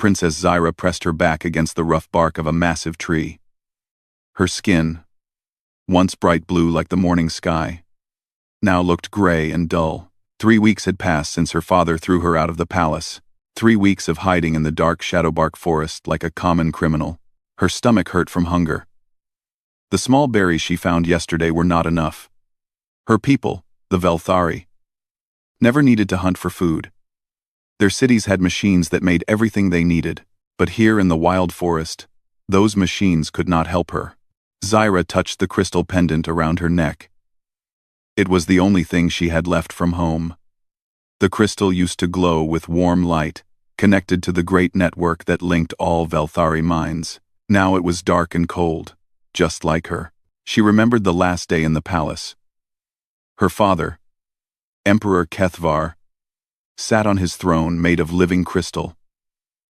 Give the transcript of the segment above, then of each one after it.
Princess Zyra pressed her back against the rough bark of a massive tree. Her skin, once bright blue like the morning sky, now looked gray and dull. 3 weeks had passed since her father threw her out of the palace. 3 weeks of hiding in the dark shadowbark forest like a common criminal. Her stomach hurt from hunger. The small berries she found yesterday were not enough. Her people, the Velthari, never needed to hunt for food. Their cities had machines that made everything they needed, but here in the wild forest, those machines could not help her. Zyra touched the crystal pendant around her neck. It was the only thing she had left from home. The crystal used to glow with warm light, connected to the great network that linked all Velthari minds. Now it was dark and cold, just like her. She remembered the last day in the palace. Her father, Emperor Kethvar, sat on his throne made of living crystal.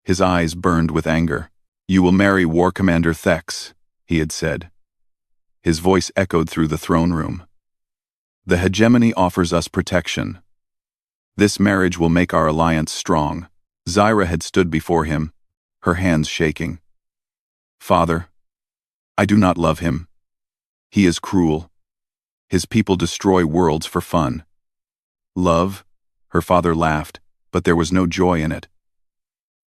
His eyes burned with anger. "You will marry War Commander Thex," he had said. His voice echoed through the throne room. "The hegemony offers us protection. This marriage will make our alliance strong." Zyra had stood before him, her hands shaking. "Father, I do not love him. He is cruel. His people destroy worlds for fun." "Love?" Her father laughed, but there was no joy in it.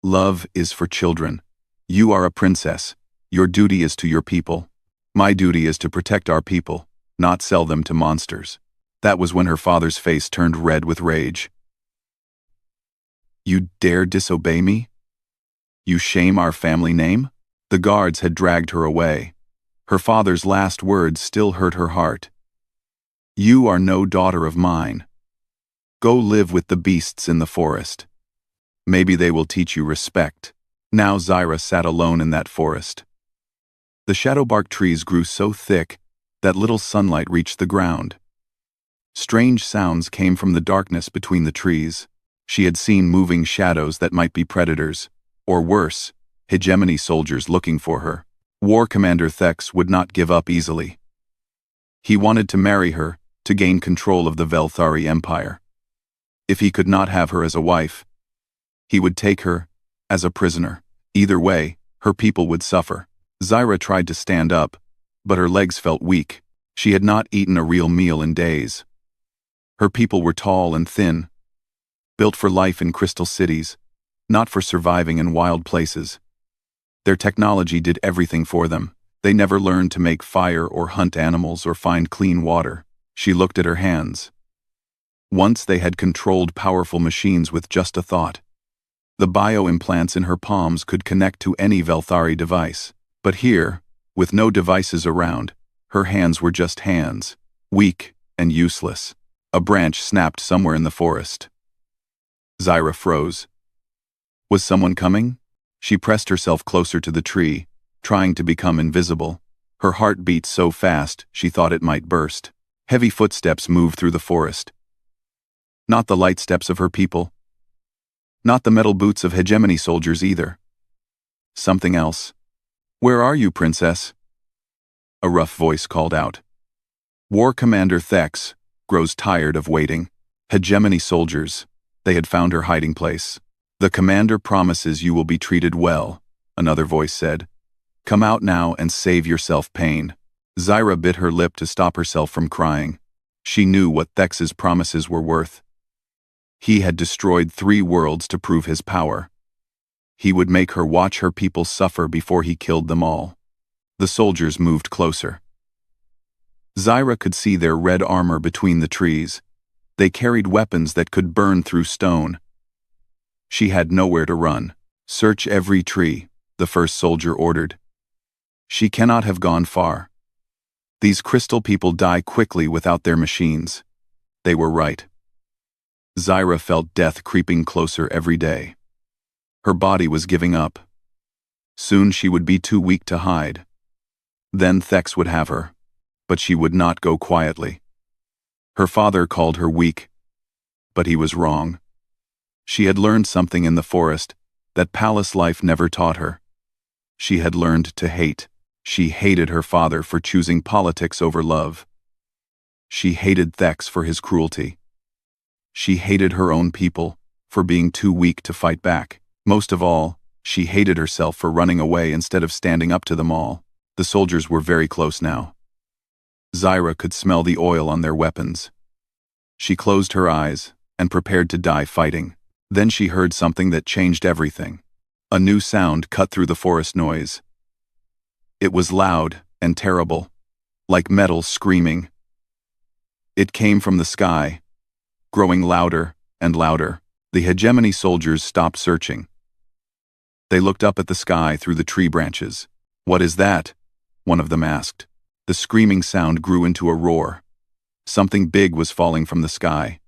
"Love is for children. You are a princess. Your duty is to your people. My duty is to protect our people, not sell them to monsters." That was when her father's face turned red with rage. "You dare disobey me? You shame our family name?" The guards had dragged her away. Her father's last words still hurt her heart. "You are no daughter of mine. Go live with the beasts in the forest. Maybe they will teach you respect." Now Zyra sat alone in that forest. The shadowbark trees grew so thick that little sunlight reached the ground. Strange sounds came from the darkness between the trees. She had seen moving shadows that might be predators, or worse, hegemony soldiers looking for her. War Commander Thex would not give up easily. He wanted to marry her, to gain control of the Velthari Empire. If he could not have her as a wife, he would take her as a prisoner. Either way, her people would suffer. Zyra tried to stand up, but her legs felt weak. She had not eaten a real meal in days. Her people were tall and thin, built for life in crystal cities, not for surviving in wild places. Their technology did everything for them. They never learned to make fire or hunt animals or find clean water. She looked at her hands. Once they had controlled powerful machines with just a thought. The bio-implants in her palms could connect to any Velthari device. But here, with no devices around, her hands were just hands, weak and useless. A branch snapped somewhere in the forest. Zyra froze. Was someone coming? She pressed herself closer to the tree, trying to become invisible. Her heart beat so fast she thought it might burst. Heavy footsteps moved through the forest. Not the light steps of her people. Not the metal boots of hegemony soldiers either. Something else. "Where are you, princess?" A rough voice called out. "War Commander Thex grows tired of waiting. Hegemony soldiers, they had found her hiding place. The commander promises you will be treated well," another voice said. "Come out now and save yourself pain." Zyra bit her lip to stop herself from crying. She knew what Thex's promises were worth. He had destroyed 3 worlds to prove his power. He would make her watch her people suffer before he killed them all. The soldiers moved closer. Zyra could see their red armor between the trees. They carried weapons that could burn through stone. She had nowhere to run. "Search every tree," the first soldier ordered. She cannot have gone far. These crystal people die quickly without their machines. They were right. Zyra felt death creeping closer every day. Her body was giving up. Soon she would be too weak to hide. Then Thex would have her, but she would not go quietly. Her father called her weak, but he was wrong. She had learned something in the forest that palace life never taught her. She had learned to hate. She hated her father for choosing politics over love. She hated Thex for his cruelty. She hated her own people for being too weak to fight back. Most of all, She hated herself for running away instead of standing up to them all. The soldiers were very close now. Zaira could smell the oil on their weapons. She closed her eyes and prepared to die fighting. Then she heard something that changed everything. A new sound cut through the forest noise. It was loud and terrible, like metal screaming. It came from the sky, growing louder and louder. The hegemony soldiers stopped searching. They looked up at the sky through the tree branches. "What is that?" one of them asked. The screaming sound grew into a roar. Something big was falling from the sky,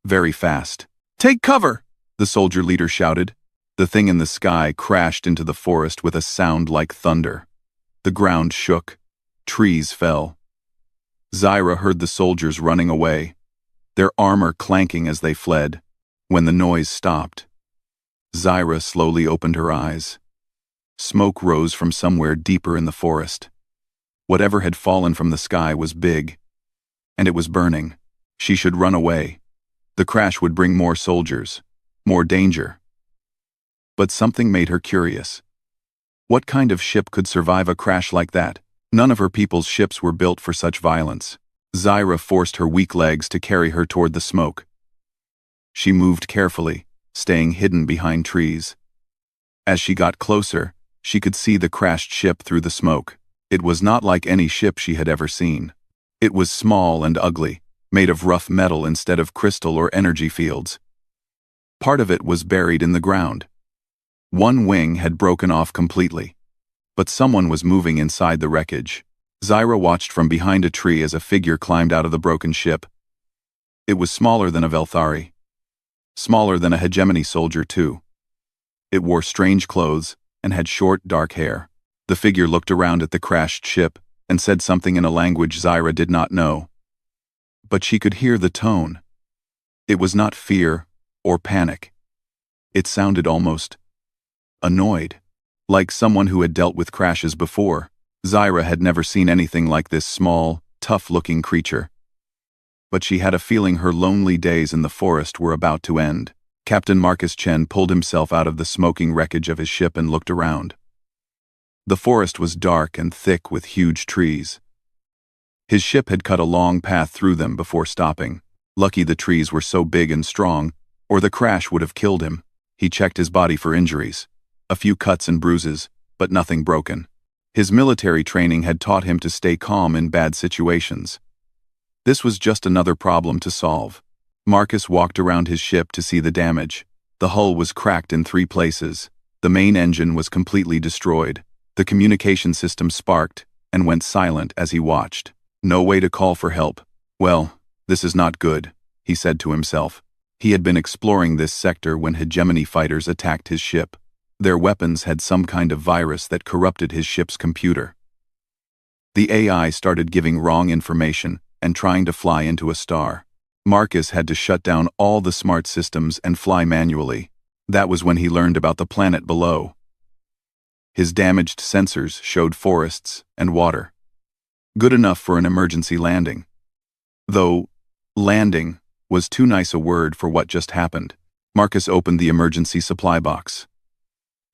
very fast. "Take cover!" the soldier leader shouted. The thing in the sky crashed into the forest with a sound like thunder. The ground shook. Trees fell. Zaira heard the soldiers running away, their armor clanking as they fled. When the noise stopped, Zaira slowly opened her eyes. Smoke rose from somewhere deeper in the forest. Whatever had fallen from the sky was big, and it was burning. She should run away. The crash would bring more soldiers, more danger. But something made her curious. What kind of ship could survive a crash like that? None of her people's ships were built for such violence. Zaira forced her weak legs to carry her toward the smoke. She moved carefully, staying hidden behind trees. As she got closer, she could see the crashed ship through the smoke. It was not like any ship she had ever seen. It was small and ugly, made of rough metal instead of crystal or energy fields. Part of it was buried in the ground. One wing had broken off completely, but someone was moving inside the wreckage. Zaira watched from behind a tree as a figure climbed out of the broken ship. It was smaller than a Velthari. Smaller than a hegemony soldier, too. It wore strange clothes and had short, dark hair. The figure looked around at the crashed ship and said something in a language Zaira did not know. But she could hear the tone. It was not fear or panic. It sounded almost annoyed, like someone who had dealt with crashes before. Zaira had never seen anything like this small, tough-looking creature. But she had a feeling her lonely days in the forest were about to end. Captain Marcus Chen pulled himself out of the smoking wreckage of his ship and looked around. The forest was dark and thick with huge trees. His ship had cut a long path through them before stopping. Lucky the trees were so big and strong, or the crash would have killed him. He checked his body for injuries. A few cuts and bruises, but nothing broken. His military training had taught him to stay calm in bad situations. This was just another problem to solve. Marcus walked around his ship to see the damage. The hull was cracked in 3 places. The main engine was completely destroyed. The communication system sparked and went silent as he watched. No way to call for help. "Well, this is not good," he said to himself. He had been exploring this sector when hegemony fighters attacked his ship. Their weapons had some kind of virus that corrupted his ship's computer. The AI started giving wrong information and trying to fly into a star. Marcus had to shut down all the smart systems and fly manually. That was when he learned about the planet below. His damaged sensors showed forests and water. Good enough for an emergency landing. Though landing was too nice a word for what just happened. Marcus opened the emergency supply box.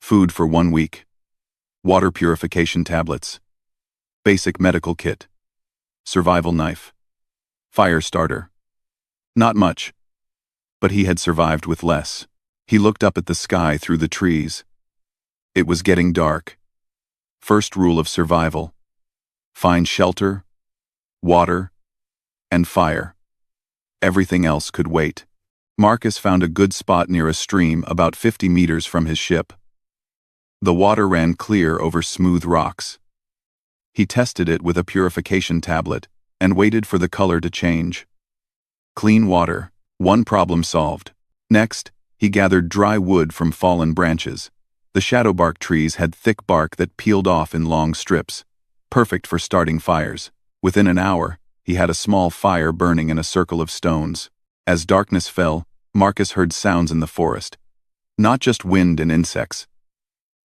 Food for 1 week. Water purification tablets. Basic medical kit. Survival knife. Fire starter. Not much. But he had survived with less. He looked up at the sky through the trees. It was getting dark. First rule of survival: find shelter, water, and fire. Everything else could wait. Marcus found a good spot near a stream about 50 meters from his ship. The water ran clear over smooth rocks. He tested it with a purification tablet and waited for the color to change. Clean water, one problem solved. Next, he gathered dry wood from fallen branches. The shadowbark trees had thick bark that peeled off in long strips, perfect for starting fires. Within an hour, he had a small fire burning in a circle of stones. As darkness fell, Marcus heard sounds in the forest. Not just wind and insects.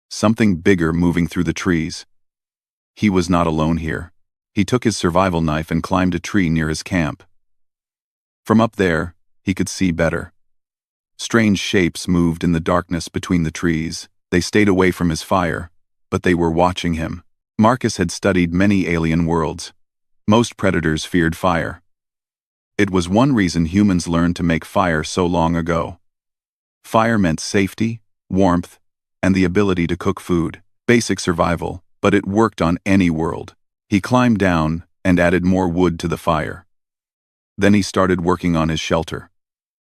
Something bigger moving through the trees. He was not alone here. He took his survival knife and climbed a tree near his camp. From up there, he could see better. Strange shapes moved in the darkness between the trees. They stayed away from his fire, but they were watching him. Marcus had studied many alien worlds. Most predators feared fire. It was one reason humans learned to make fire so long ago. Fire meant safety, warmth, and the ability to cook food, basic survival, but it worked on any world. He climbed down and added more wood to the fire. Then he started working on his shelter.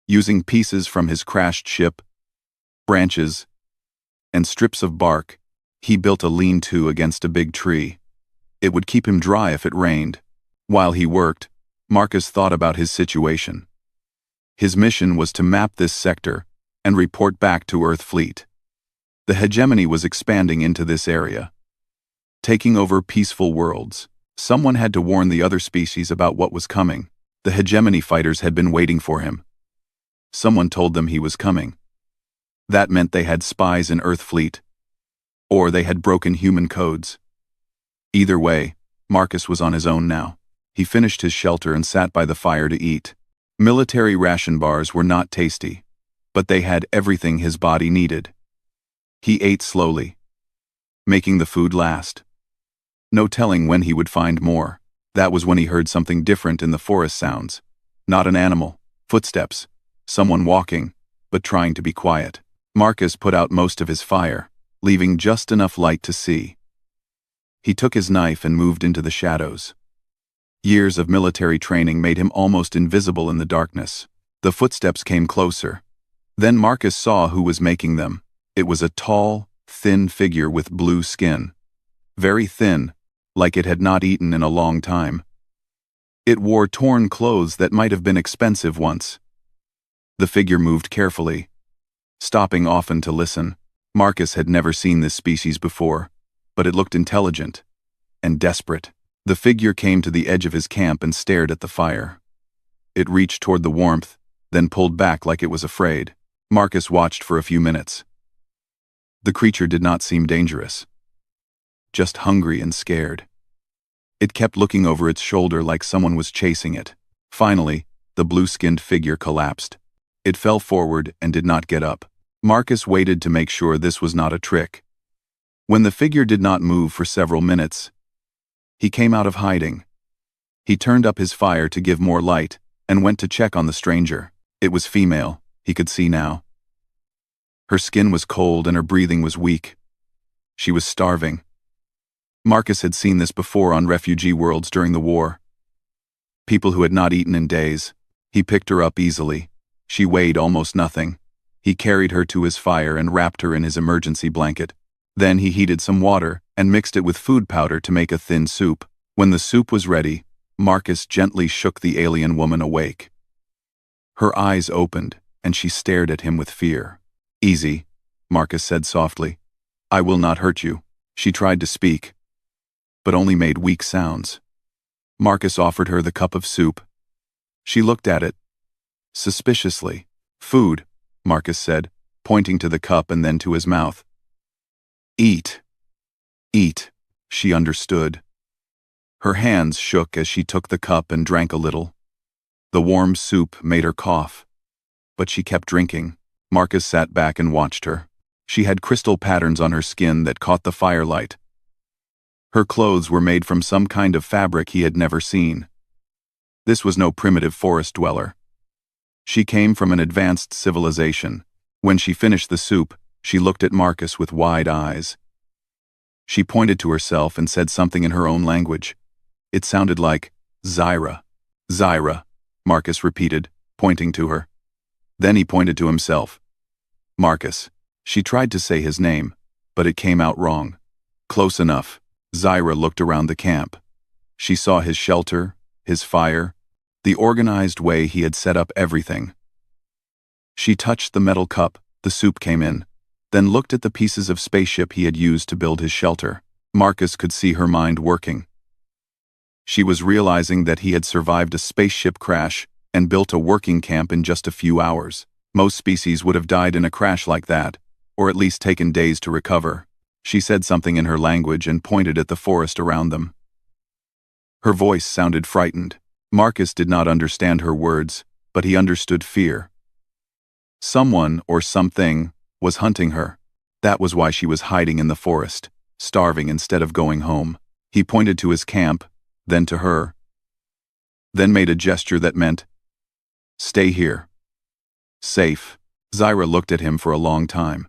Using pieces from his crashed ship, branches, and strips of bark, he built a lean-to against a big tree. It would keep him dry if it rained. While he worked, Marcus thought about his situation. His mission was to map this sector and report back to Earth Fleet. The hegemony was expanding into this area, taking over peaceful worlds. Someone had to warn the other species about what was coming. The hegemony fighters had been waiting for him. Someone told them he was coming. That meant they had spies in Earth Fleet, or they had broken human codes. Either way, Marcus was on his own now. He finished his shelter and sat by the fire to eat. Military ration bars were not tasty, but they had everything his body needed. He ate slowly, making the food last. No telling when he would find more. That was when he heard something different in the forest sounds. Not an animal, footsteps, someone walking, but trying to be quiet. Marcus put out most of his fire, leaving just enough light to see. He took his knife and moved into the shadows. Years of military training made him almost invisible in the darkness. The footsteps came closer. Then Marcus saw who was making them. It was a tall, thin figure with blue skin. Very thin, like it had not eaten in a long time. It wore torn clothes that might have been expensive once. The figure moved carefully, stopping often to listen. Marcus had never seen this species before, but it looked intelligent and desperate. The figure came to the edge of his camp and stared at the fire. It reached toward the warmth, then pulled back like it was afraid. Marcus watched for a few minutes. The creature did not seem dangerous, just hungry and scared. It kept looking over its shoulder like someone was chasing it. Finally, the blue-skinned figure collapsed. It fell forward and did not get up. Marcus waited to make sure this was not a trick. When the figure did not move for several minutes, he came out of hiding. He turned up his fire to give more light and went to check on the stranger. It was female, he could see now. Her skin was cold and her breathing was weak. She was starving. Marcus had seen this before on refugee worlds during the war. People who had not eaten in days. He picked her up easily. She weighed almost nothing. He carried her to his fire and wrapped her in his emergency blanket. Then he heated some water and mixed it with food powder to make a thin soup. When the soup was ready, Marcus gently shook the alien woman awake. Her eyes opened, and she stared at him with fear. "Easy," Marcus said softly. "I will not hurt you." She tried to speak, but only made weak sounds. Marcus offered her the cup of soup. She looked at it, suspiciously. "Food," Marcus said, pointing to the cup and then to his mouth. "Eat. Eat." She understood. Her hands shook as she took the cup and drank a little. The warm soup made her cough, but she kept drinking. Marcus sat back and watched her. She had crystal patterns on her skin that caught the firelight. Her clothes were made from some kind of fabric he had never seen. This was no primitive forest dweller. She came from an advanced civilization. When she finished the soup, she looked at Marcus with wide eyes. She pointed to herself and said something in her own language. It sounded like, "Zyra." "Zyra," Marcus repeated, pointing to her. Then he pointed to himself. "Marcus." She tried to say his name, but it came out wrong. Close enough. Zyra looked around the camp. She saw his shelter, his fire, the organized way he had set up everything. She touched the metal cup, the soup came in, then looked at the pieces of spaceship he had used to build his shelter. Marcus could see her mind working. She was realizing that he had survived a spaceship crash and built a working camp in just a few hours. Most species would have died in a crash like that, or at least taken days to recover. She said something in her language and pointed at the forest around them. Her voice sounded frightened. Marcus did not understand her words, but he understood fear. Someone or something was hunting her. That was why she was hiding in the forest, starving instead of going home. He pointed to his camp, then to her, then made a gesture that meant, "Stay here. Safe." Zyra looked at him for a long time.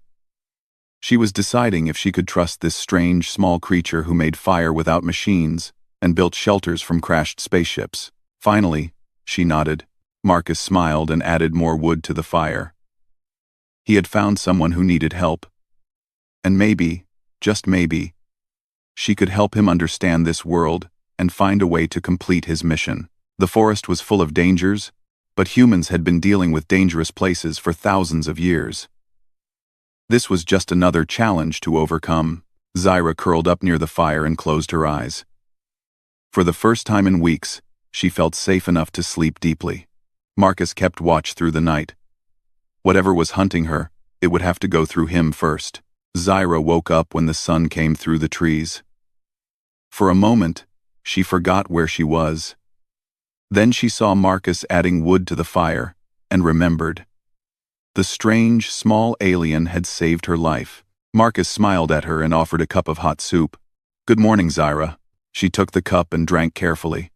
She was deciding if she could trust this strange, small creature who made fire without machines and built shelters from crashed spaceships. Finally, she nodded. Marcus smiled and added more wood to the fire. He had found someone who needed help. And maybe, just maybe, she could help him understand this world and find a way to complete his mission. The forest was full of dangers, but humans had been dealing with dangerous places for thousands of years. This was just another challenge to overcome. Zyra curled up near the fire and closed her eyes. For the first time in weeks, she felt safe enough to sleep deeply. Marcus kept watch through the night. Whatever was hunting her, it would have to go through him first. Zyra woke up when the sun came through the trees. For a moment, she forgot where she was. Then she saw Marcus adding wood to the fire, and remembered. The strange, small alien had saved her life. Marcus smiled at her and offered a cup of hot soup. "Good morning, Zyra." She took the cup and drank carefully.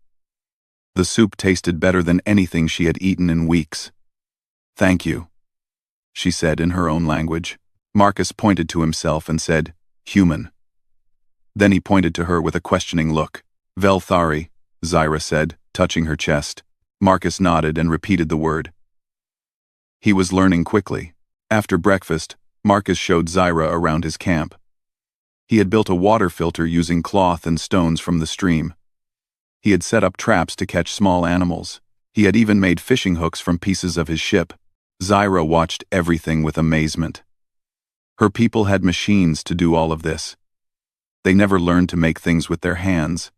The soup tasted better than anything she had eaten in weeks. "Thank you," she said in her own language. Marcus pointed to himself and said, "Human." Then he pointed to her with a questioning look. "Velthari," Zyra said, touching her chest. Marcus nodded and repeated the word. He was learning quickly. After breakfast, Marcus showed Zyra around his camp. He had built a water filter using cloth and stones from the stream. He had set up traps to catch small animals. He had even made fishing hooks from pieces of his ship. Zyra watched everything with amazement. Her people had machines to do all of this. They never learned to make things with their hands.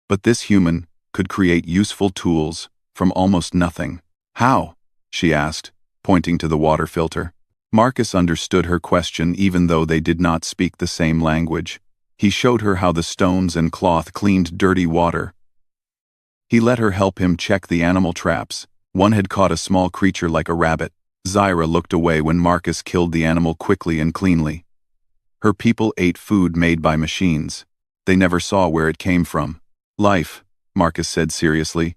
But this human could create useful tools from almost nothing. "How?" she asked, pointing to the water filter. Marcus understood her question even though they did not speak the same language. He showed her how the stones and cloth cleaned dirty water. He let her help him check the animal traps. One had caught a small creature like a rabbit. Zyra looked away when Marcus killed the animal quickly and cleanly. Her people ate food made by machines. They never saw where it came from. "Life," Marcus said seriously.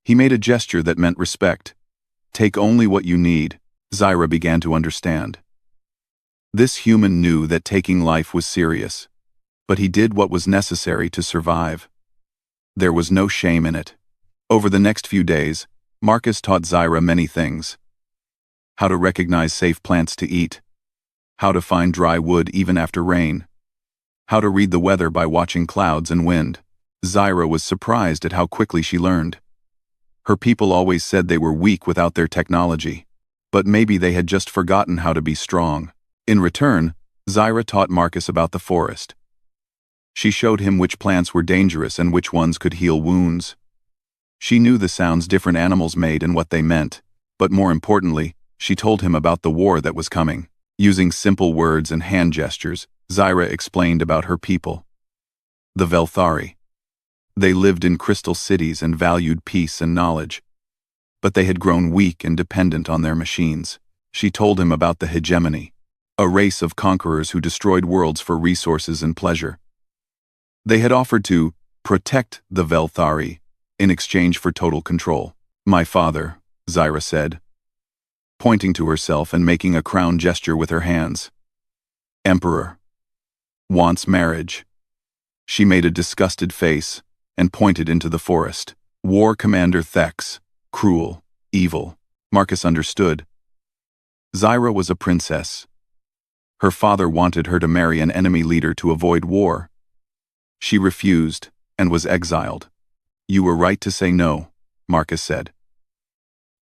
He made a gesture that meant respect. "Take only what you need." Zyra began to understand. This human knew that taking life was serious, but he did what was necessary to survive. There was no shame in it. Over the next few days, Marcus taught Zyra many things. How to recognize safe plants to eat. How to find dry wood even after rain. How to read the weather by watching clouds and wind. Zyra was surprised at how quickly she learned. Her people always said they were weak without their technology, but maybe they had just forgotten how to be strong. In return, Zyra taught Marcus about the forest. She showed him which plants were dangerous and which ones could heal wounds. She knew the sounds different animals made and what they meant, but more importantly, she told him about the war that was coming. Using simple words and hand gestures, Zyra explained about her people. The Velthari. They lived in crystal cities and valued peace and knowledge. But they had grown weak and dependent on their machines. She told him about the hegemony, a race of conquerors who destroyed worlds for resources and pleasure. They had offered to protect the Velthari in exchange for total control. "My father," Zyra said, pointing to herself and making a crown gesture with her hands. "Emperor. Wants marriage." She made a disgusted face and pointed into the forest. "War Commander Thex. Cruel, evil." Marcus understood. Zyra was a princess. Her father wanted her to marry an enemy leader to avoid war. She refused and was exiled. "You were right to say no," Marcus said.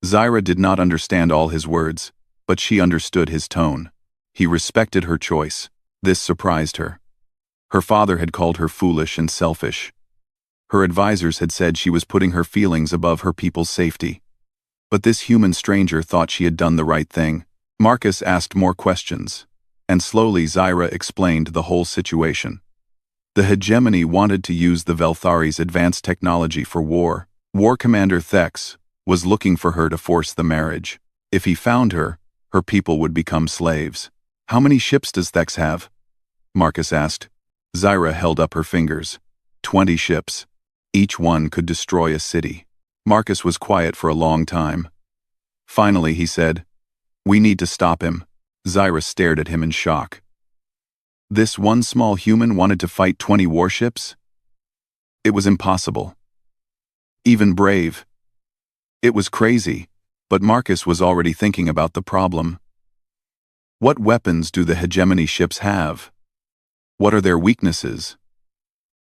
Zyra did not understand all his words, but she understood his tone. He respected her choice. This surprised her. Her father had called her foolish and selfish. Her advisors had said she was putting her feelings above her people's safety. But this human stranger thought she had done the right thing. Marcus asked more questions, and slowly Zyra explained the whole situation. The hegemony wanted to use the Velthari's advanced technology for war. War Commander Thex was looking for her to force the marriage. If he found her, her people would become slaves. How many ships does Thex have? Marcus asked. Zyra held up her fingers. 20 ships. Each one could destroy a city. Marcus was quiet for a long time. Finally, he said, "We need to stop him." Zyra stared at him in shock. This one small human wanted to fight 20 warships? It was impossible. Even brave. It was crazy, but Marcus was already thinking about the problem. What weapons do the hegemony ships have? What are their weaknesses?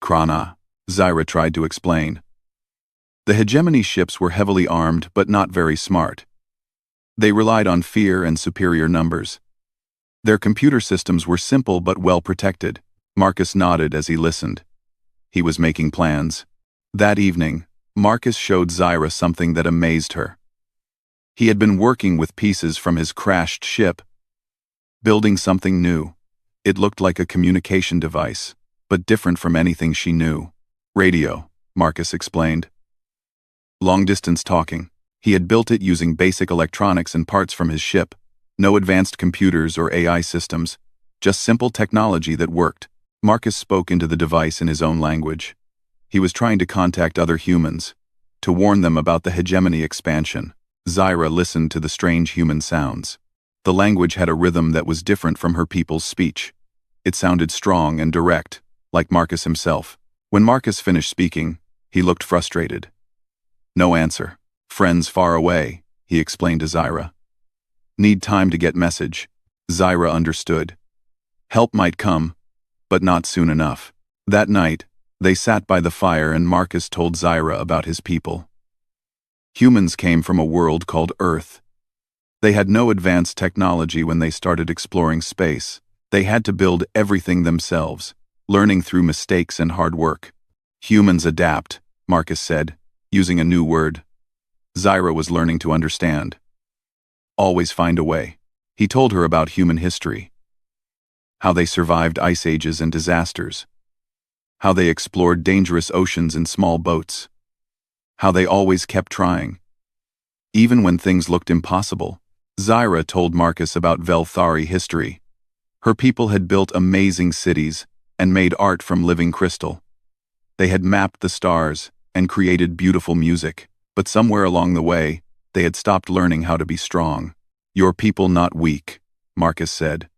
Krana, Zyra tried to explain. The hegemony ships were heavily armed but not very smart. They relied on fear and superior numbers. Their computer systems were simple but well protected. Marcus nodded as he listened. He was making plans. That evening, Marcus showed Zyra something that amazed her. He had been working with pieces from his crashed ship, building something new. It looked like a communication device, but different from anything she knew. Radio, Marcus explained. Long-distance talking. He had built it using basic electronics and parts from his ship. No advanced computers or AI systems, just simple technology that worked. Marcus spoke into the device in his own language. He was trying to contact other humans, to warn them about the hegemony expansion. Zyra listened to the strange human sounds. The language had a rhythm that was different from her people's speech. It sounded strong and direct, like Marcus himself. When Marcus finished speaking, he looked frustrated. No answer. Friends far away, he explained to Zyra. Need time to get message. Zyra understood. Help might come, but not soon enough. That night, they sat by the fire and Marcus told Zyra about his people. Humans came from a world called Earth. They had no advanced technology when they started exploring space. They had to build everything themselves, learning through mistakes and hard work. Humans adapt, Marcus said, using a new word. Zyra was learning to understand. Always find a way. He told her about human history. How they survived ice ages and disasters. How they explored dangerous oceans in small boats. How they always kept trying. Even when things looked impossible, Zyra told Marcus about Velthari history. Her people had built amazing cities and made art from living crystal. They had mapped the stars and created beautiful music, but somewhere along the way, they had stopped learning how to be strong. Your people not weak, Marcus said.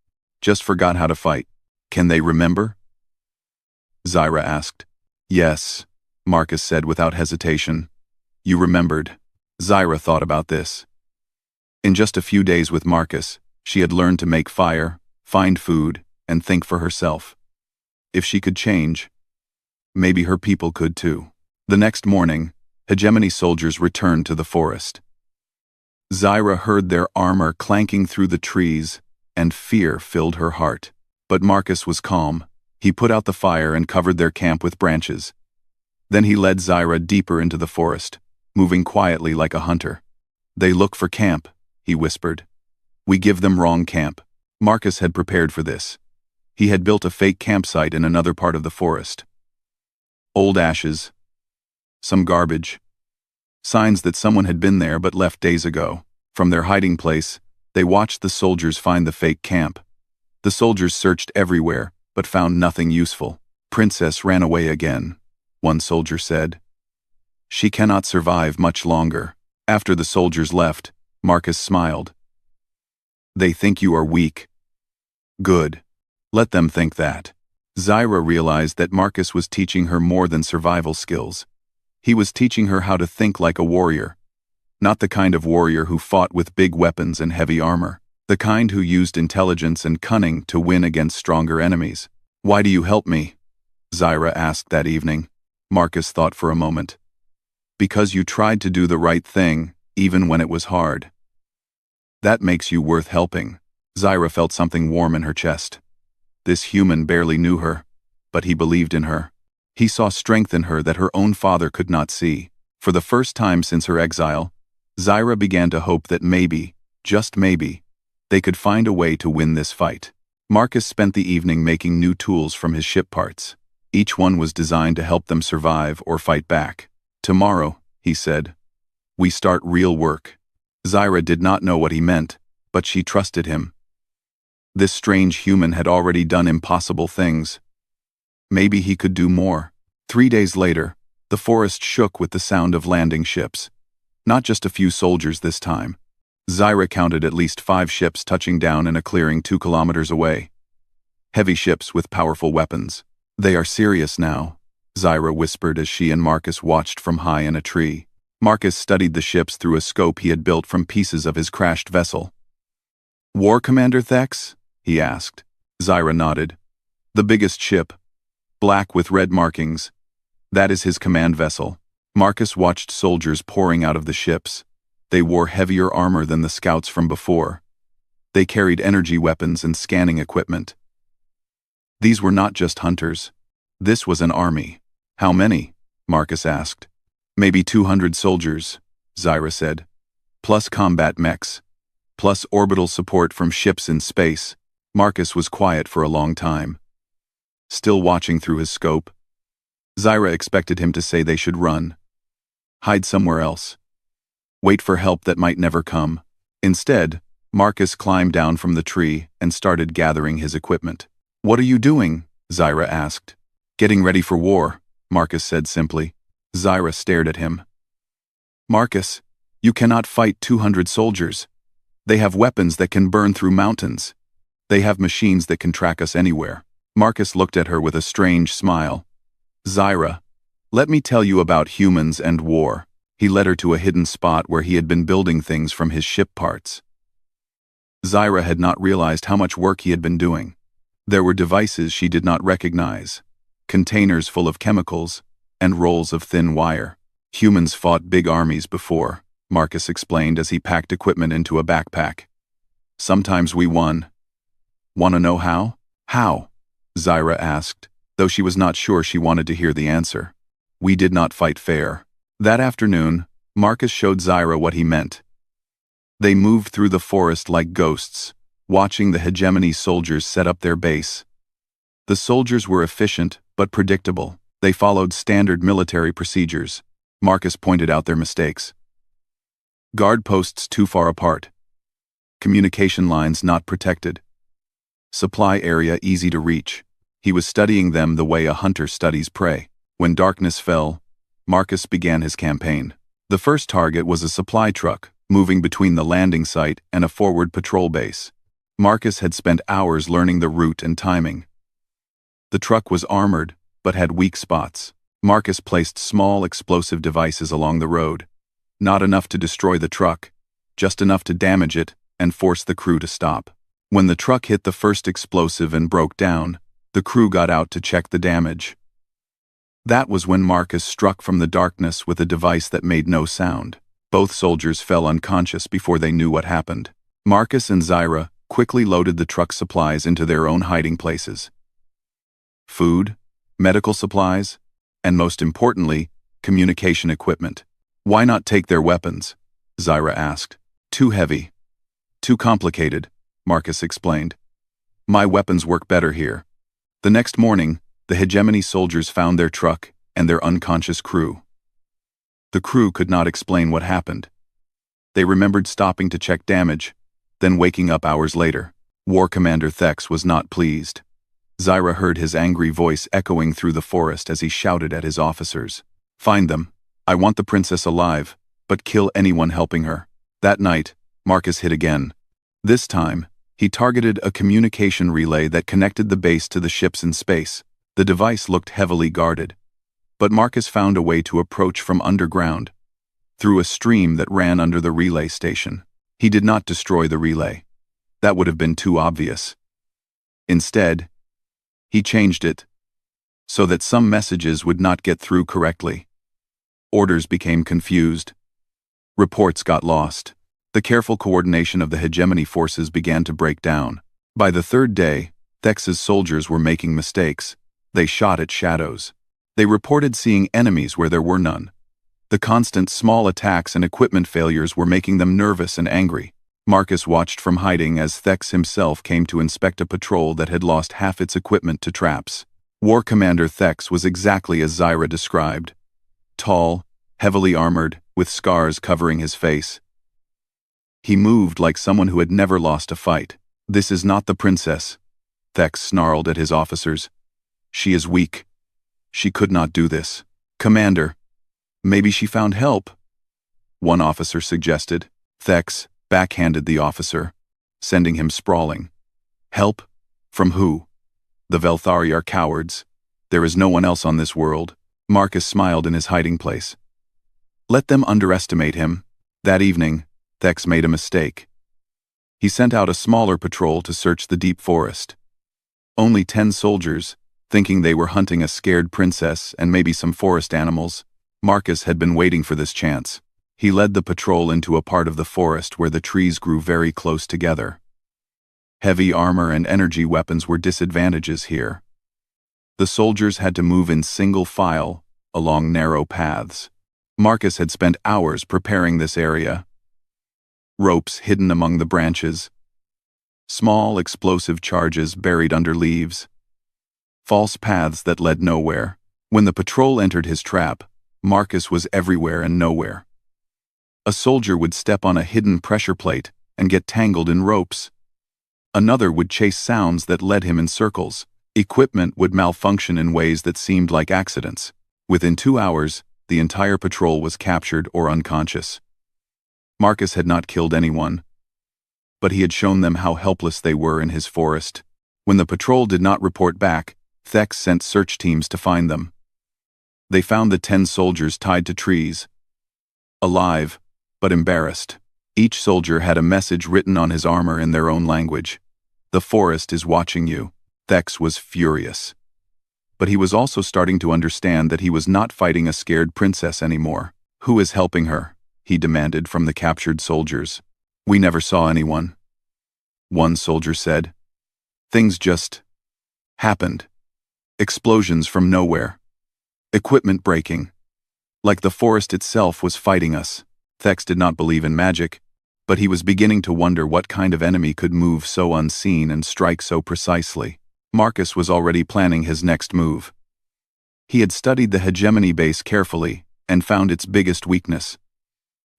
Just forgot how to fight. Can they remember? Zyra asked. Yes, Marcus said without hesitation. You remembered. Zyra thought about this. In just a few days with Marcus, she had learned to make fire, find food, and think for herself. If she could change, maybe her people could too. The next morning, hegemony soldiers returned to the forest. Zyra heard their armor clanking through the trees, and fear filled her heart. But Marcus was calm. He put out the fire and covered their camp with branches. Then he led Zyra deeper into the forest, moving quietly like a hunter. They look for camp, he whispered. We give them wrong camp. Marcus had prepared for this. He had built a fake campsite in another part of the forest. Old ashes. Some garbage. Signs that someone had been there but left days ago. From their hiding place, they watched the soldiers find the fake camp. The soldiers searched everywhere, but found nothing useful. Princess ran away again, one soldier said. She cannot survive much longer. After the soldiers left, Marcus smiled. They think you are weak. Good. Let them think that. Zyra realized that Marcus was teaching her more than survival skills. He was teaching her how to think like a warrior. Not the kind of warrior who fought with big weapons and heavy armor. The kind who used intelligence and cunning to win against stronger enemies. Why do you help me? Zyra asked that evening. Marcus thought for a moment. Because you tried to do the right thing, even when it was hard. That makes you worth helping. Zyra felt something warm in her chest. This human barely knew her, but he believed in her. He saw strength in her that her own father could not see. For the first time since her exile, Zyra began to hope that maybe, just maybe, they could find a way to win this fight. Marcus spent the evening making new tools from his ship parts. Each one was designed to help them survive or fight back. Tomorrow, he said, we start real work. Zyra did not know what he meant, but she trusted him. This strange human had already done impossible things. Maybe he could do more. 3 days later, the forest shook with the sound of landing ships. Not just a few soldiers this time. Zyra counted at least 5 ships touching down in a clearing 2 kilometers away. Heavy ships with powerful weapons. They are serious now, Zyra whispered as she and Marcus watched from high in a tree. Marcus studied the ships through a scope he had built from pieces of his crashed vessel. "War Commander Thex?" he asked. Zyra nodded. "The biggest ship. Black with red markings. That is his command vessel." Marcus watched soldiers pouring out of the ships. They wore heavier armor than the scouts from before. They carried energy weapons and scanning equipment. These were not just hunters. This was an army. "How many?" Marcus asked. "Maybe 200 soldiers," Zyra said. "Plus combat mechs. Plus orbital support from ships in space." Marcus was quiet for a long time, still watching through his scope. Zyra expected him to say they should run. Hide somewhere else. Wait for help that might never come. Instead, Marcus climbed down from the tree and started gathering his equipment. "What are you doing?" Zyra asked. "Getting ready for war," Marcus said simply. Zyra stared at him. "Marcus, you cannot fight 200 soldiers. They have weapons that can burn through mountains. They have machines that can track us anywhere." Marcus looked at her with a strange smile. "Zyra, let me tell you about humans and war." He led her to a hidden spot where he had been building things from his ship parts. Zyra had not realized how much work he had been doing. There were devices she did not recognize, containers full of chemicals, and rolls of thin wire. "Humans fought big armies before," Marcus explained as he packed equipment into a backpack. "Sometimes we won." "Want to know how?" "How?" Zyra asked, though she was not sure she wanted to hear the answer. "We did not fight fair." That afternoon, Marcus showed Zyra what he meant. They moved through the forest like ghosts, watching the hegemony soldiers set up their base. The soldiers were efficient but predictable. They followed standard military procedures. Marcus pointed out their mistakes. Guard posts too far apart. Communication lines not protected. Supply area easy to reach. He was studying them the way a hunter studies prey. When darkness fell, Marcus began his campaign. The first target was a supply truck, moving between the landing site and a forward patrol base. Marcus had spent hours learning the route and timing. The truck was armored, but had weak spots. Marcus placed small explosive devices along the road. Not enough to destroy the truck, just enough to damage it and force the crew to stop. When the truck hit the first explosive and broke down, the crew got out to check the damage. That was when Marcus struck from the darkness with a device that made no sound. Both soldiers fell unconscious before they knew what happened. Marcus and Zyra quickly loaded the truck supplies into their own hiding places. Food, medical supplies, and most importantly, communication equipment. "Why not take their weapons?" Zyra asked. "Too heavy. Too complicated," Marcus explained. "My weapons work better here." The next morning, the hegemony soldiers found their truck and their unconscious crew. The crew could not explain what happened. They remembered stopping to check damage, then waking up hours later. War Commander Thex was not pleased. Zyra heard his angry voice echoing through the forest as he shouted at his officers. "Find them. I want the princess alive, but kill anyone helping her." That night, Marcus hit again. This time, he targeted a communication relay that connected the base to the ships in space. The device looked heavily guarded, but Marcus found a way to approach from underground, through a stream that ran under the relay station. He did not destroy the relay. That would have been too obvious. Instead, he changed it so that some messages would not get through correctly. Orders became confused. Reports got lost. The careful coordination of the hegemony forces began to break down. By the third day, Thex's soldiers were making mistakes. They shot at shadows. They reported seeing enemies where there were none. The constant small attacks and equipment failures were making them nervous and angry. Marcus watched from hiding as Thex himself came to inspect a patrol that had lost half its equipment to traps. War Commander Thex was exactly as Zyra described. Tall, heavily armored, with scars covering his face. He moved like someone who had never lost a fight. This is not the princess, Thex snarled at his officers. She is weak. She could not do this. Commander, maybe she found help, one officer suggested. Thex backhanded the officer, sending him sprawling. Help? From who? The Velthari are cowards. There is no one else on this world. Marcus smiled in his hiding place. Let them underestimate him. That evening, Thex made a mistake. He sent out a smaller patrol to search the deep forest. Only 10 soldiers, thinking they were hunting a scared princess and maybe some forest animals. Marcus had been waiting for this chance. He led the patrol into a part of the forest where the trees grew very close together. Heavy armor and energy weapons were disadvantages here. The soldiers had to move in single file along narrow paths. Marcus had spent hours preparing this area. Ropes hidden among the branches. Small explosive charges buried under leaves. False paths that led nowhere. When the patrol entered his trap, Marcus was everywhere and nowhere. A soldier would step on a hidden pressure plate and get tangled in ropes. Another would chase sounds that led him in circles. Equipment would malfunction in ways that seemed like accidents. Within 2 hours, the entire patrol was captured or unconscious. Marcus had not killed anyone, but he had shown them how helpless they were in his forest. When the patrol did not report back, Thex sent search teams to find them. They found the 10 soldiers tied to trees, alive, but embarrassed. Each soldier had a message written on his armor in their own language. The forest is watching you. Thex was furious. But he was also starting to understand that he was not fighting a scared princess anymore. Who is helping her? He demanded from the captured soldiers. We never saw anyone, one soldier said. Things just happened. Explosions from nowhere. Equipment breaking. Like the forest itself was fighting us. Thex did not believe in magic, but he was beginning to wonder what kind of enemy could move so unseen and strike so precisely. Marcus was already planning his next move. He had studied the hegemony base carefully and found its biggest weakness.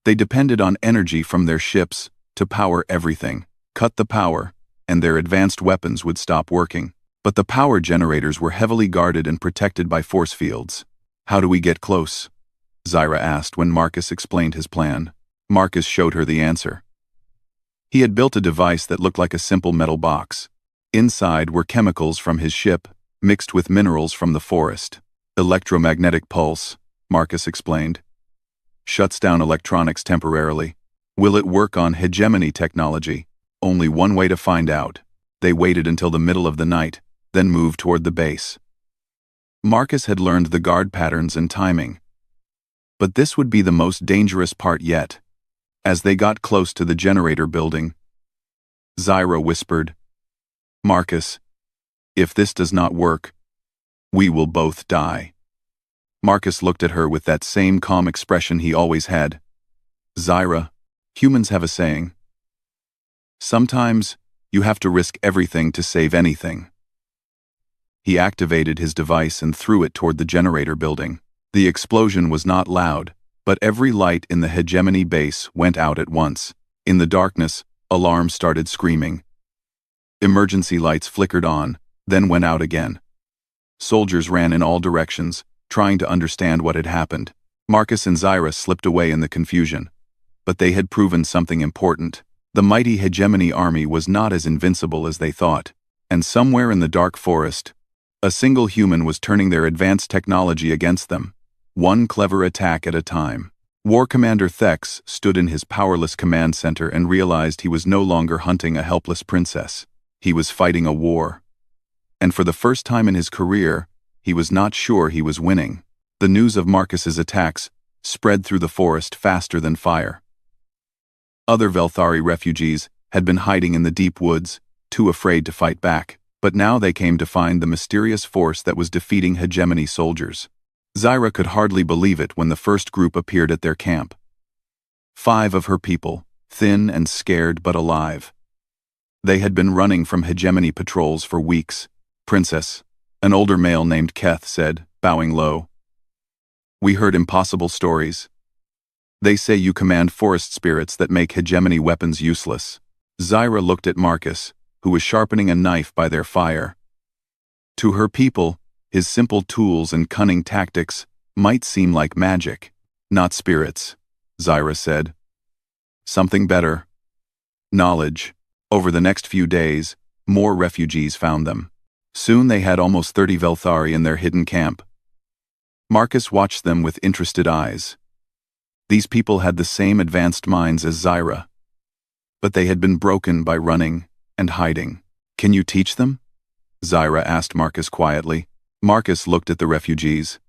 They depended on energy from their ships to power everything. Cut the power, and their advanced weapons would stop working. But the power generators were heavily guarded and protected by force fields. How do we get close? Zyra asked when Marcus explained his plan. Marcus showed her the answer. He had built a device that looked like a simple metal box. Inside were chemicals from his ship, mixed with minerals from the forest. Electromagnetic pulse, Marcus explained. Shuts down electronics temporarily. Will it work on hegemony technology? Only one way to find out. They waited until the middle of the night, then moved toward the base. Marcus had learned the guard patterns and timing. But this would be the most dangerous part yet. As they got close to the generator building, Zyra whispered, Marcus, if this does not work, we will both die. Marcus looked at her with that same calm expression he always had. Zyra, humans have a saying. Sometimes, you have to risk everything to save anything. He activated his device and threw it toward the generator building. The explosion was not loud, but every light in the hegemony base went out at once. In the darkness, alarms started screaming. Emergency lights flickered on, then went out again. Soldiers ran in all directions, trying to understand what had happened. Marcus and Zyra slipped away in the confusion. But they had proven something important. The mighty hegemony army was not as invincible as they thought, and somewhere in the dark forest, a single human was turning their advanced technology against them, one clever attack at a time. War Commander Thex stood in his powerless command center and realized he was no longer hunting a helpless princess. He was fighting a war. And for the first time in his career, he was not sure he was winning. The news of Marcus's attacks spread through the forest faster than fire. Other Velthari refugees had been hiding in the deep woods, too afraid to fight back, but now they came to find the mysterious force that was defeating hegemony soldiers. Zyra could hardly believe it when the first group appeared at their camp. 5 of her people, thin and scared but alive. They had been running from hegemony patrols for weeks. Princess, an older male named Keth said, bowing low. We heard impossible stories. They say you command forest spirits that make hegemony weapons useless. Zyra looked at Marcus, who was sharpening a knife by their fire. To her people, his simple tools and cunning tactics might seem like magic, not spirits, Zyra said. Something better. Knowledge. Over the next few days, more refugees found them. Soon they had almost 30 Velthari in their hidden camp. Marcus watched them with interested eyes. These people had the same advanced minds as Zyra, but they had been broken by running and hiding. Can you teach them? Zyra asked Marcus quietly. Marcus looked at the refugees.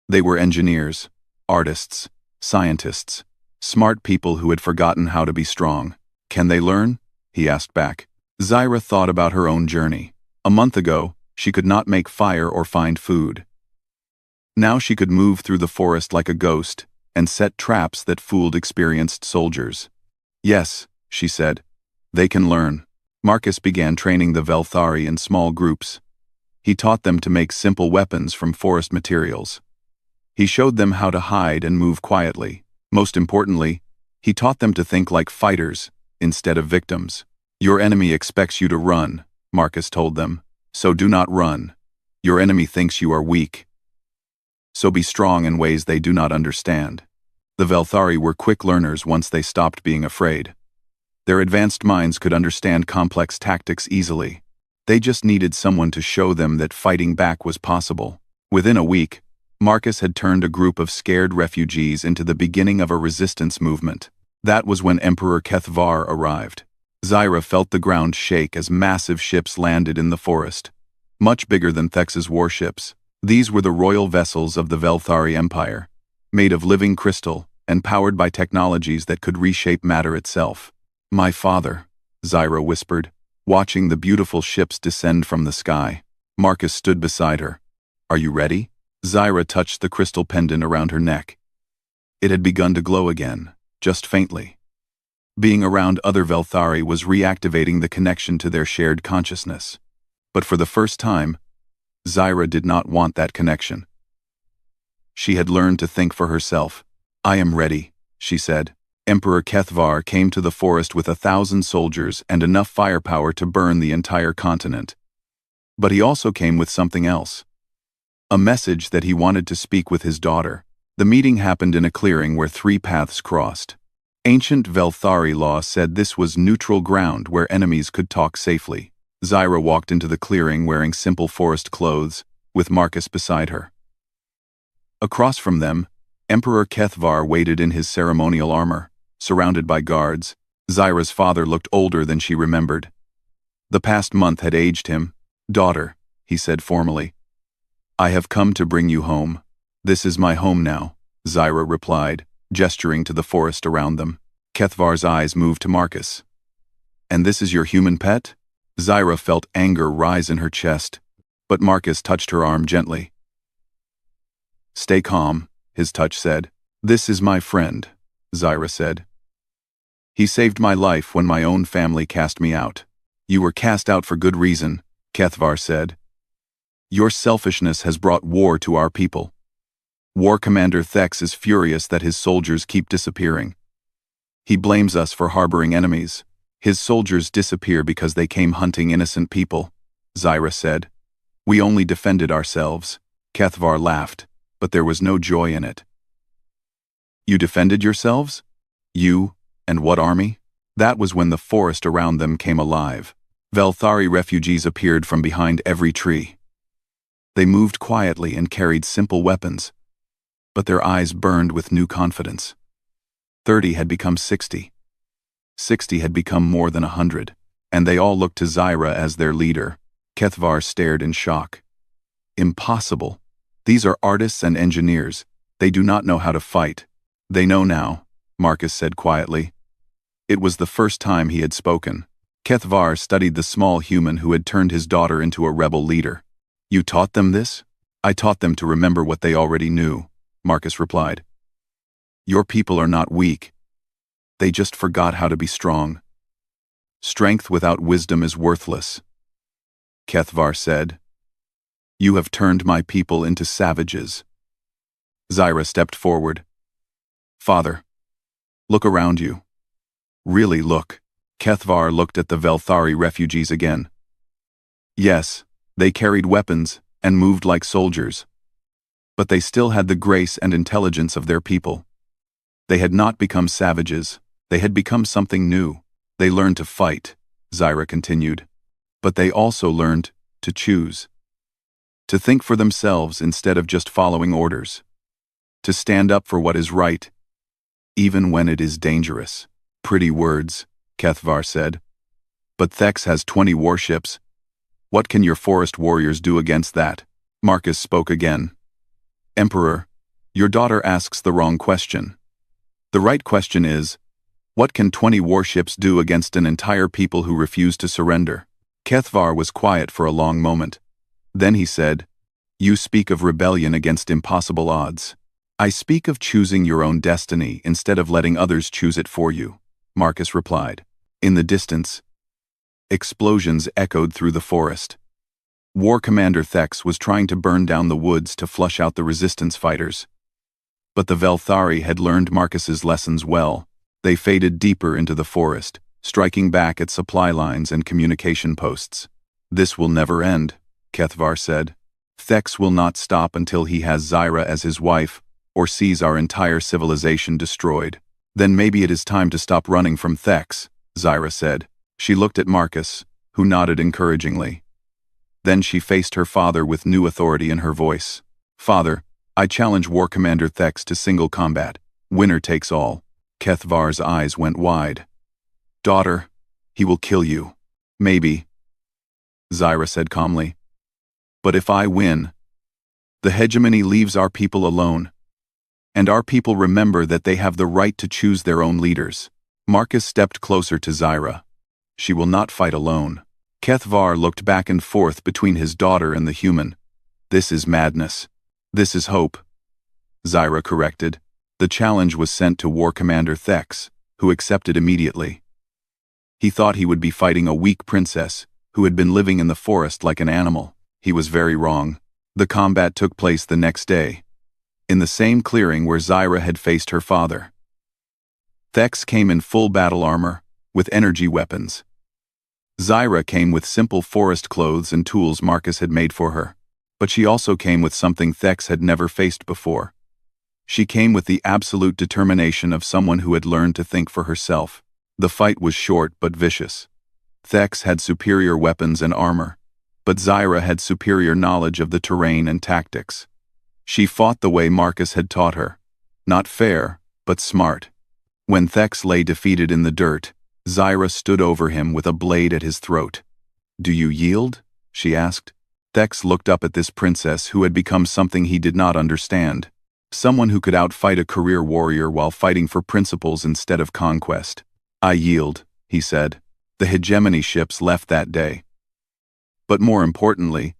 They were engineers, artists, scientists, smart people who had forgotten how to be strong. Can they learn? He asked back. Zyra thought about her own journey. A month ago, she could not make fire or find food. Now she could move through the forest like a ghost and set traps that fooled experienced soldiers. Yes, she said, they can learn. Marcus began training the Velthari in small groups. He taught them to make simple weapons from forest materials. He showed them how to hide and move quietly. Most importantly, he taught them to think like fighters instead of victims. Your enemy expects you to run, Marcus told them, so do not run. Your enemy thinks you are weak, so be strong in ways they do not understand. The Velthari were quick learners once they stopped being afraid. Their advanced minds could understand complex tactics easily. They just needed someone to show them that fighting back was possible. Within a week, Marcus had turned a group of scared refugees into the beginning of a resistance movement. That was when Emperor Kethvar arrived. Zyra felt the ground shake as massive ships landed in the forest. Much bigger than Thex's warships, these were the royal vessels of the Velthari Empire, made of living crystal and powered by technologies that could reshape matter itself. My father, Zyra whispered, watching the beautiful ships descend from the sky. Marcus stood beside her. Are you ready? Zyra touched the crystal pendant around her neck. It had begun to glow again, just faintly. Being around other Velthari was reactivating the connection to their shared consciousness. But for the first time, Zyra did not want that connection. She had learned to think for herself. I am ready, she said. Emperor Kethvar came to the forest with 1,000 soldiers and enough firepower to burn the entire continent. But he also came with something else. A message that he wanted to speak with his daughter. The meeting happened in a clearing where 3 paths crossed. Ancient Velthari law said this was neutral ground where enemies could talk safely. Zyra walked into the clearing wearing simple forest clothes, with Marcus beside her. Across from them, Emperor Kethvar waited in his ceremonial armor, surrounded by guards. Zyra's father looked older than she remembered. The past month had aged him. Daughter, he said formally. I have come to bring you home. This is my home now, Zyra replied, gesturing to the forest around them. Kethvar's eyes moved to Marcus. And this is your human pet? Zyra felt anger rise in her chest, but Marcus touched her arm gently. Stay calm, his touch said. This is my friend, Zyra said. He saved my life when my own family cast me out. You were cast out for good reason, Kethvar said. Your selfishness has brought war to our people. War Commander Thex is furious that his soldiers keep disappearing. He blames us for harboring enemies. His soldiers disappear because they came hunting innocent people, Zyra said. We only defended ourselves. Kethvar laughed, but there was no joy in it. You defended yourselves? You, and what army? That was when the forest around them came alive. Velthari refugees appeared from behind every tree. They moved quietly and carried simple weapons, but their eyes burned with new confidence. 30 had become 60. 60 had become more than 100, and they all looked to Zyra as their leader. Kethvar stared in shock. Impossible. These are artists and engineers. They do not know how to fight. They know now, Marcus said quietly. It was the first time he had spoken. Kethvar studied the small human who had turned his daughter into a rebel leader. You taught them this? I taught them to remember what they already knew, Marcus replied. Your people are not weak. They just forgot how to be strong. Strength without wisdom is worthless, Kethvar said. You have turned my people into savages. Zyra stepped forward. Father, look around you. Really look. Kethvar looked at the Velthari refugees again. Yes, they carried weapons and moved like soldiers. But they still had the grace and intelligence of their people. They had not become savages, they had become something new. They learned to fight, Zyra continued. But they also learned to choose. To think for themselves instead of just following orders. To stand up for what is right, even when it is dangerous. Pretty words, Kethvar said. But Thex has 20 warships. What can your forest warriors do against that? Marcus spoke again. Emperor, your daughter asks the wrong question. The right question is, what can 20 warships do against an entire people who refuse to surrender? Kethvar was quiet for a long moment. Then he said, You speak of rebellion against impossible odds. I speak of choosing your own destiny instead of letting others choose it for you, Marcus replied. In the distance, explosions echoed through the forest. War Commander Thex was trying to burn down the woods to flush out the resistance fighters. But the Velthari had learned Marcus's lessons well. They faded deeper into the forest, striking back at supply lines and communication posts. This will never end, Kethvar said. Thex will not stop until he has Zyra as his wife, or sees our entire civilization destroyed. Then maybe it is time to stop running from Thex, Zyra said. She looked at Marcus, who nodded encouragingly. Then she faced her father with new authority in her voice. Father, I challenge War Commander Thex to single combat. Winner takes all. Kethvar's eyes went wide. Daughter, he will kill you. Maybe, Zyra said calmly. But if I win, the hegemony leaves our people alone. And our people remember that they have the right to choose their own leaders. Marcus stepped closer to Zyra. She will not fight alone. Kethvar looked back and forth between his daughter and the human. This is madness. This is hope. Zyra corrected. The challenge was sent to War Commander Thex, who accepted immediately. He thought he would be fighting a weak princess, who had been living in the forest like an animal. He was very wrong. The combat took place the next day, in the same clearing where Zyra had faced her father. Thex came in full battle armor, with energy weapons. Zyra came with simple forest clothes and tools Marcus had made for her. But she also came with something Thex had never faced before. She came with the absolute determination of someone who had learned to think for herself. The fight was short but vicious. Thex had superior weapons and armor, but Zyra had superior knowledge of the terrain and tactics. She fought the way Marcus had taught her. Not fair, but smart. When Thex lay defeated in the dirt, Zyra stood over him with a blade at his throat. Do you yield? She asked. Thex looked up at this princess who had become something he did not understand. Someone who could outfight a career warrior while fighting for principles instead of conquest. I yield, he said. The hegemony ships left that day. But more importantly,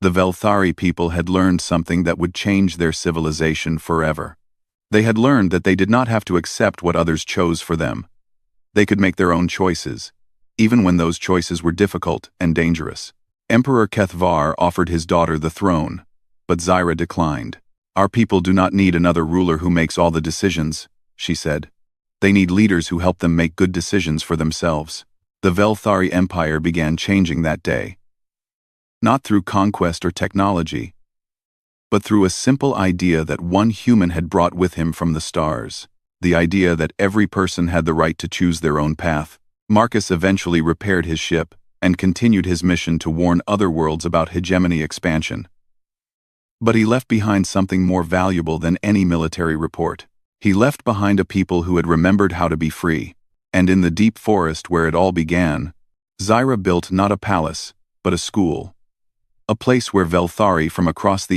the Velthari people had learned something that would change their civilization forever. They had learned that they did not have to accept what others chose for them. They could make their own choices, even when those choices were difficult and dangerous. Emperor Kethvar offered his daughter the throne, but Zyra declined. Our people do not need another ruler who makes all the decisions, she said. They need leaders who help them make good decisions for themselves. The Velthari Empire began changing that day. Not through conquest or technology, but through a simple idea that one human had brought with him from the stars. The idea that every person had the right to choose their own path. Marcus eventually repaired his ship and continued his mission to warn other worlds about hegemony expansion. But he left behind something more valuable than any military report. He left behind a people who had remembered how to be free. And in the deep forest where it all began, Zyra built not a palace, but a school. A place where Velthari from across the